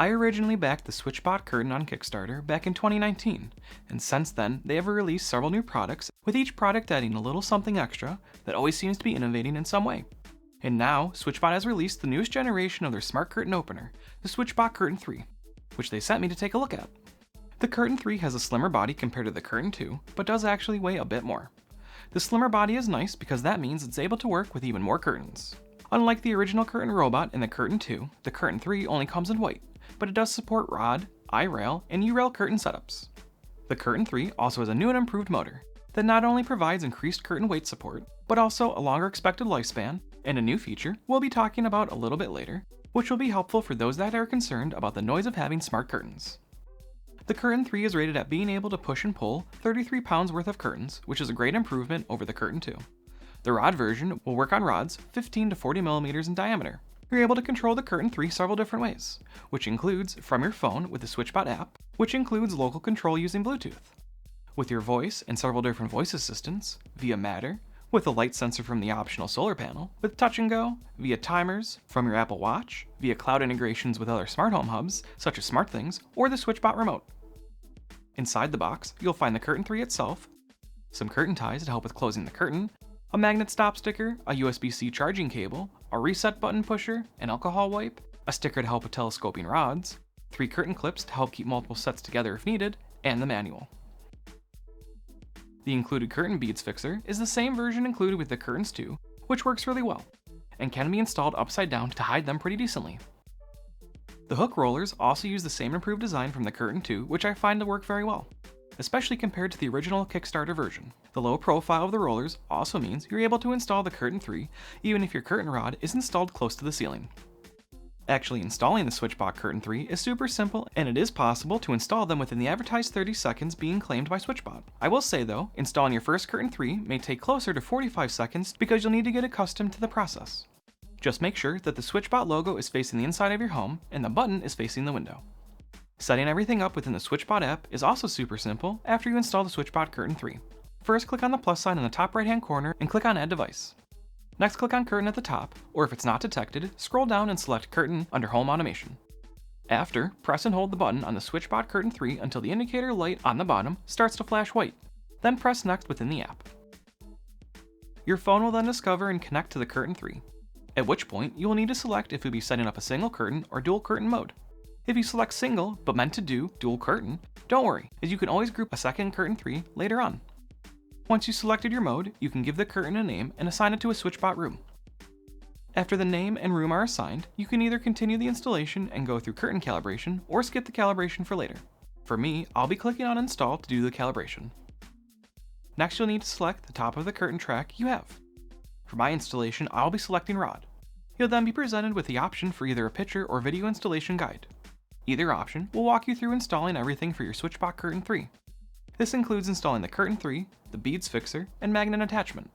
I originally backed the SwitchBot Curtain on Kickstarter back in 2019, and since then they have released several new products, with each product adding a little something extra that always seems to be innovating in some way. And now, SwitchBot has released the newest generation of their smart curtain opener, the SwitchBot Curtain 3, which they sent me to take a look at. The Curtain 3 has a slimmer body compared to the Curtain 2, but does actually weigh a bit more. The slimmer body is nice because that means it's able to work with even more curtains. Unlike the original Curtain robot in the Curtain 2, the Curtain 3 only comes in white, but it does support rod, I-rail, and U-rail curtain setups. The Curtain 3 also has a new and improved motor that not only provides increased curtain weight support, but also a longer expected lifespan, and a new feature we'll be talking about a little bit later, which will be helpful for those that are concerned about the noise of having smart curtains. The Curtain 3 is rated at being able to push and pull 33 pounds worth of curtains, which is a great improvement over the Curtain 2. The rod version will work on rods 15 to 40 millimeters in diameter. You're able to control the Curtain 3 several different ways, which includes from your phone with the SwitchBot app, which includes local control using Bluetooth, with your voice and several different voice assistants, via Matter, with a light sensor from the optional solar panel, with Touch and Go, via timers, from your Apple Watch, via cloud integrations with other smart home hubs, such as SmartThings, or the SwitchBot remote. Inside the box, you'll find the Curtain 3 itself, some curtain ties to help with closing the curtain, a magnet stop sticker, a USB-C charging cable, a reset button pusher, an alcohol wipe, a sticker to help with telescoping rods, 3 curtain clips to help keep multiple sets together if needed, and the manual. The included curtain beads fixer is the same version included with the Curtains 2, which works really well, and can be installed upside down to hide them pretty decently. The hook rollers also use the same improved design from the Curtain 2, which I find to work very well, especially compared to the original Kickstarter version. The low profile of the rollers also means you're able to install the Curtain 3 even if your curtain rod is installed close to the ceiling. Actually installing the SwitchBot Curtain 3 is super simple, and it is possible to install them within the advertised 30 seconds being claimed by SwitchBot. I will say though, installing your first Curtain 3 may take closer to 45 seconds because you'll need to get accustomed to the process. Just make sure that the SwitchBot logo is facing the inside of your home and the button is facing the window. Setting everything up within the SwitchBot app is also super simple after you install the SwitchBot Curtain 3. First, click on the plus sign in the top right hand corner and click on Add Device. Next, click on Curtain at the top, or if it's not detected, scroll down and select Curtain under Home Automation. After, press and hold the button on the SwitchBot Curtain 3 until the indicator light on the bottom starts to flash white. Then press Next within the app. Your phone will then discover and connect to the Curtain 3, at which point you will need to select if you'll be setting up a single curtain or dual curtain mode. If you select single, but meant to do dual curtain, don't worry, as you can always group a second Curtain 3 later on. Once you selected your mode, you can give the curtain a name and assign it to a SwitchBot room. After the name and room are assigned, you can either continue the installation and go through curtain calibration, or skip the calibration for later. For me, I'll be clicking on Install to do the calibration. Next, you'll need to select the top of the curtain track you have. For my installation, I'll be selecting Rod. You'll then be presented with the option for either a picture or video installation guide. Either option will walk you through installing everything for your SwitchBot Curtain 3. This includes installing the Curtain 3, the beads fixer, and magnet attachment.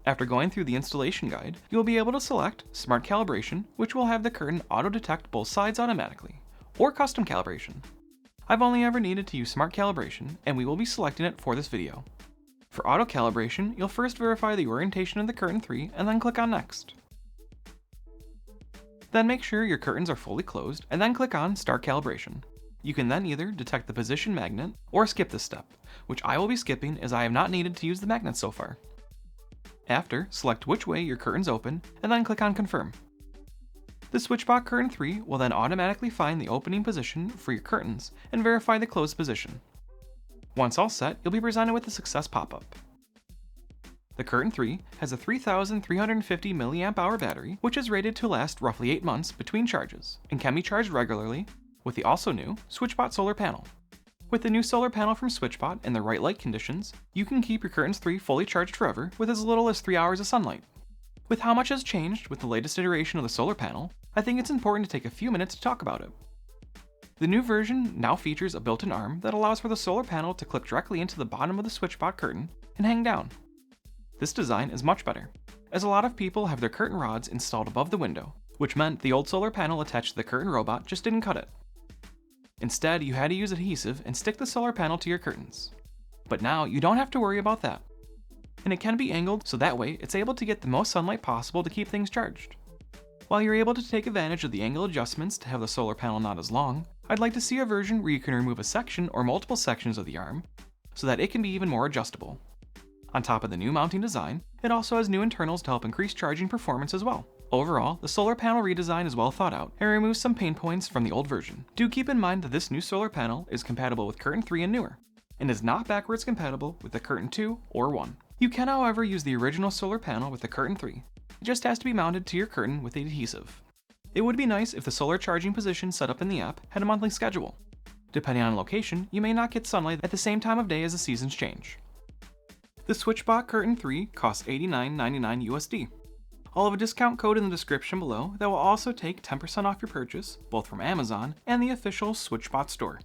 After going through the installation guide, you'll be able to select Smart Calibration, which will have the curtain auto-detect both sides automatically, or Custom Calibration. I've only ever needed to use Smart Calibration, and we will be selecting it for this video. For auto calibration, you'll first verify the orientation of the Curtain 3 and then click on Next. Then make sure your curtains are fully closed and then click on Start Calibration. You can then either detect the position magnet or skip this step, which I will be skipping as I have not needed to use the magnet so far. After, select which way your curtains open and then click on Confirm. The SwitchBot Curtain 3 will then automatically find the opening position for your curtains and verify the closed position. Once all set, you'll be presented with a success pop-up. The Curtain 3 has a 3,350 mAh battery, which is rated to last roughly 8 months between charges, and can be charged regularly with the also new SwitchBot solar panel. With the new solar panel from SwitchBot and the right light conditions, you can keep your Curtains 3 fully charged forever with as little as 3 hours of sunlight. With how much has changed with the latest iteration of the solar panel, I think it's important to take a few minutes to talk about it. The new version now features a built-in arm that allows for the solar panel to clip directly into the bottom of the SwitchBot curtain and hang down. This design is much better, as a lot of people have their curtain rods installed above the window, which meant the old solar panel attached to the curtain robot just didn't cut it. Instead, you had to use adhesive and stick the solar panel to your curtains. But now you don't have to worry about that. And it can be angled so that way it's able to get the most sunlight possible to keep things charged. While you're able to take advantage of the angle adjustments to have the solar panel not as long, I'd like to see a version where you can remove a section or multiple sections of the arm so that it can be even more adjustable. On top of the new mounting design, it also has new internals to help increase charging performance as well. Overall, the solar panel redesign is well thought out and removes some pain points from the old version. Do keep in mind that this new solar panel is compatible with Curtain 3 and newer, and is not backwards compatible with the Curtain 2 or 1. You can, however, use the original solar panel with the Curtain 3. It just has to be mounted to your curtain with adhesive. It would be nice if the solar charging position set up in the app had a monthly schedule. Depending on location, you may not get sunlight at the same time of day as the seasons change. The SwitchBot Curtain 3 costs $89.99 USD. I'll have a discount code in the description below that will also take 10% off your purchase, both from Amazon and the official SwitchBot store.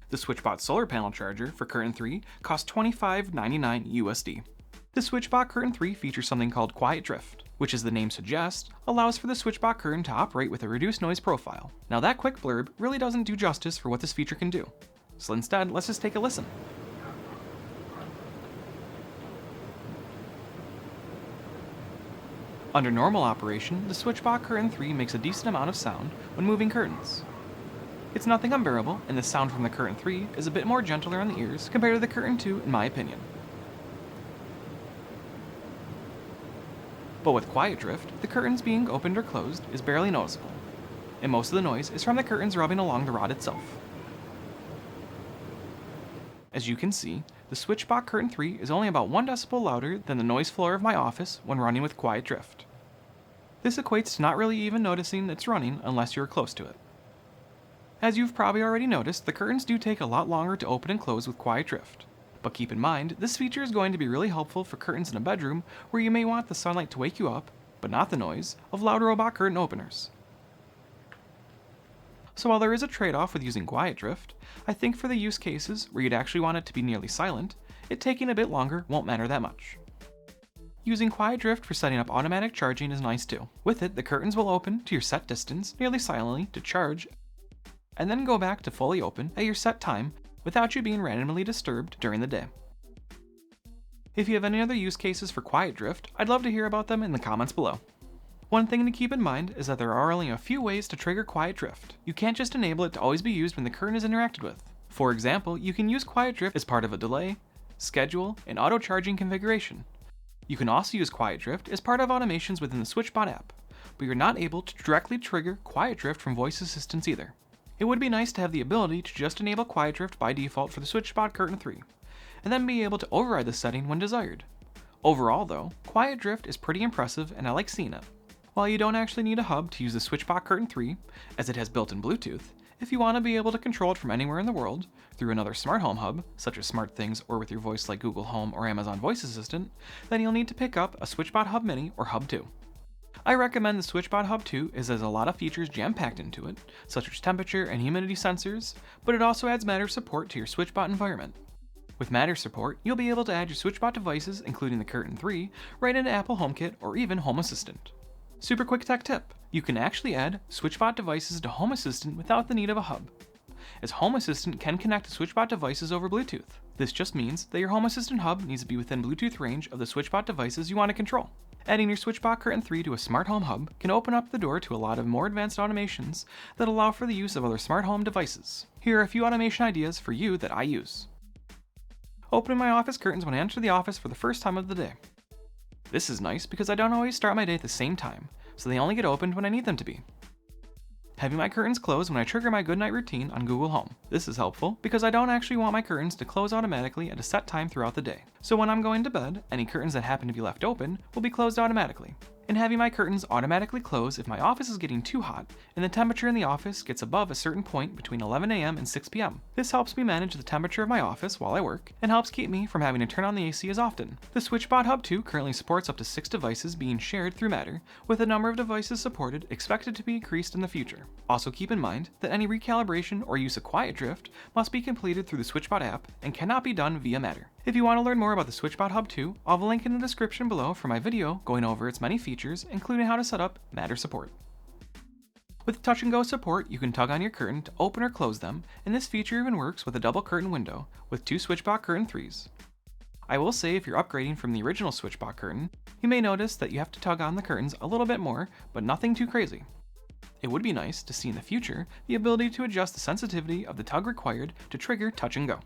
The SwitchBot solar panel charger for Curtain 3 costs $25.99 USD. The SwitchBot Curtain 3 features something called Quiet Drift, which, as the name suggests, allows for the SwitchBot Curtain to operate with a reduced noise profile. Now that quick blurb really doesn't do justice for what this feature can do, so instead let's just take a listen. Under normal operation, the SwitchBot Curtain 3 makes a decent amount of sound when moving curtains. It's nothing unbearable, and the sound from the Curtain 3 is a bit more gentler on the ears compared to the Curtain 2 in my opinion. But with Quiet Drift, the curtains being opened or closed is barely noticeable, and most of the noise is from the curtains rubbing along the rod itself. As you can see, the SwitchBot Curtain 3 is only about 1 decibel louder than the noise floor of my office when running with Quiet Drift. This equates to not really even noticing it's running unless you're close to it. As you've probably already noticed, the curtains do take a lot longer to open and close with Quiet Drift. But keep in mind, this feature is going to be really helpful for curtains in a bedroom where you may want the sunlight to wake you up, but not the noise, of loud robot curtain openers. So while there is a trade-off with using Quiet Drift, I think for the use cases where you'd actually want it to be nearly silent, it taking a bit longer won't matter that much. Using Quiet Drift for setting up automatic charging is nice too. With it, the curtains will open to your set distance nearly silently to charge, and then go back to fully open at your set time without you being randomly disturbed during the day. If you have any other use cases for Quiet Drift, I'd love to hear about them in the comments below. One thing to keep in mind is that there are only a few ways to trigger Quiet Drift. You can't just enable it to always be used when the curtain is interacted with. For example, you can use Quiet Drift as part of a delay, schedule, and auto charging configuration. You can also use Quiet Drift as part of automations within the SwitchBot app, but you're not able to directly trigger Quiet Drift from voice assistants either. It would be nice to have the ability to just enable Quiet Drift by default for the SwitchBot Curtain 3, and then be able to override the setting when desired. Overall though, Quiet Drift is pretty impressive and I like seeing it. While you don't actually need a hub to use the SwitchBot Curtain 3, as it has built-in Bluetooth, if you want to be able to control it from anywhere in the world, through another smart home hub, such as SmartThings or with your voice like Google Home or Amazon Voice Assistant, then you'll need to pick up a SwitchBot Hub Mini or Hub 2. I recommend the SwitchBot Hub 2 as it has a lot of features jam-packed into it, such as temperature and humidity sensors, but it also adds Matter support to your SwitchBot environment. With Matter support, you'll be able to add your SwitchBot devices, including the Curtain 3, right into Apple HomeKit or even Home Assistant. Super quick tech tip, you can actually add SwitchBot devices to Home Assistant without the need of a hub, as Home Assistant can connect to SwitchBot devices over Bluetooth. This just means that your Home Assistant hub needs to be within Bluetooth range of the SwitchBot devices you want to control. Adding your SwitchBot Curtain 3 to a smart home hub can open up the door to a lot of more advanced automations that allow for the use of other smart home devices. Here are a few automation ideas for you that I use. Opening my office curtains when I enter the office for the first time of the day. This is nice because I don't always start my day at the same time, so they only get opened when I need them to be. Having my curtains close when I trigger my goodnight routine on Google Home. This is helpful because I don't actually want my curtains to close automatically at a set time throughout the day. So when I'm going to bed, any curtains that happen to be left open will be closed automatically. And having my curtains automatically close if my office is getting too hot and the temperature in the office gets above a certain point between 11 AM and 6 PM. This helps me manage the temperature of my office while I work and helps keep me from having to turn on the AC as often. The SwitchBot Hub 2 currently supports up to 6 devices being shared through Matter, with the number of devices supported expected to be increased in the future. Also keep in mind that any recalibration or use of Quiet Drift must be completed through the SwitchBot app and cannot be done via Matter. If you want to learn more about the SwitchBot Hub 2, I'll have a link in the description below for my video going over its many features, including how to set up Matter support. With touch and go support, you can tug on your curtain to open or close them, and this feature even works with a double curtain window with 2 SwitchBot Curtain 3s. I will say if you're upgrading from the original SwitchBot Curtain, you may notice that you have to tug on the curtains a little bit more, but nothing too crazy. It would be nice to see in the future the ability to adjust the sensitivity of the tug required to trigger touch and go.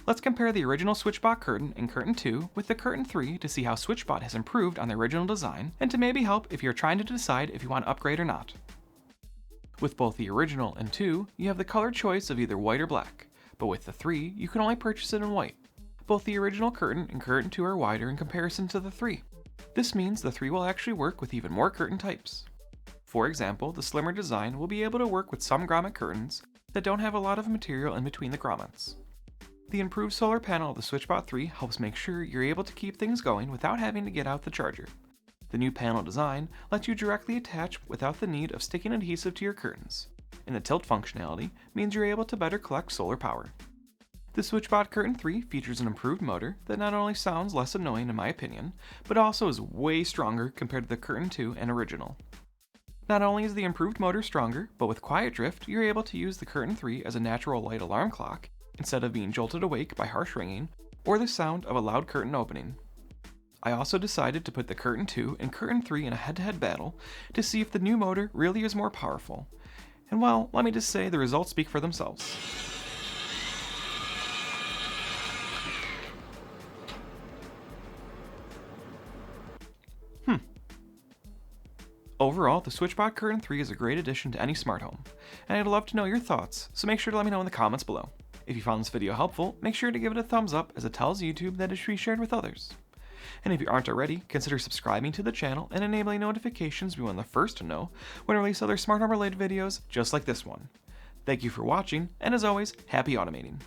Let's compare the original SwitchBot Curtain and Curtain 2 with the Curtain 3 to see how SwitchBot has improved on the original design and to maybe help if you're trying to decide if you want to upgrade or not. With both the original and 2, you have the color choice of either white or black, but with the 3, you can only purchase it in white. Both the original Curtain and Curtain 2 are wider in comparison to the 3. This means the 3 will actually work with even more curtain types. For example, the slimmer design will be able to work with some grommet curtains that don't have a lot of material in between the grommets. The improved solar panel of the SwitchBot 3 helps make sure you're able to keep things going without having to get out the charger. The new panel design lets you directly attach without the need of sticking adhesive to your curtains, and the tilt functionality means you're able to better collect solar power. The SwitchBot Curtain 3 features an improved motor that not only sounds less annoying in my opinion, but also is way stronger compared to the Curtain 2 and original. Not only is the improved motor stronger, but with quiet drift, you're able to use the Curtain 3 as a natural light alarm clock instead of being jolted awake by harsh ringing or the sound of a loud curtain opening. I also decided to put the Curtain 2 and Curtain 3 in a head-to-head battle to see if the new motor really is more powerful. And well, let me just say the results speak for themselves. Overall, the SwitchBot Curtain 3 is a great addition to any smart home, and I'd love to know your thoughts, so make sure to let me know in the comments below. If you found this video helpful, make sure to give it a thumbs up as it tells YouTube that it should be shared with others. And if you aren't already, consider subscribing to the channel and enabling notifications to be one of the first to know when I release other smart home related videos just like this one. Thank you for watching, and as always, happy automating.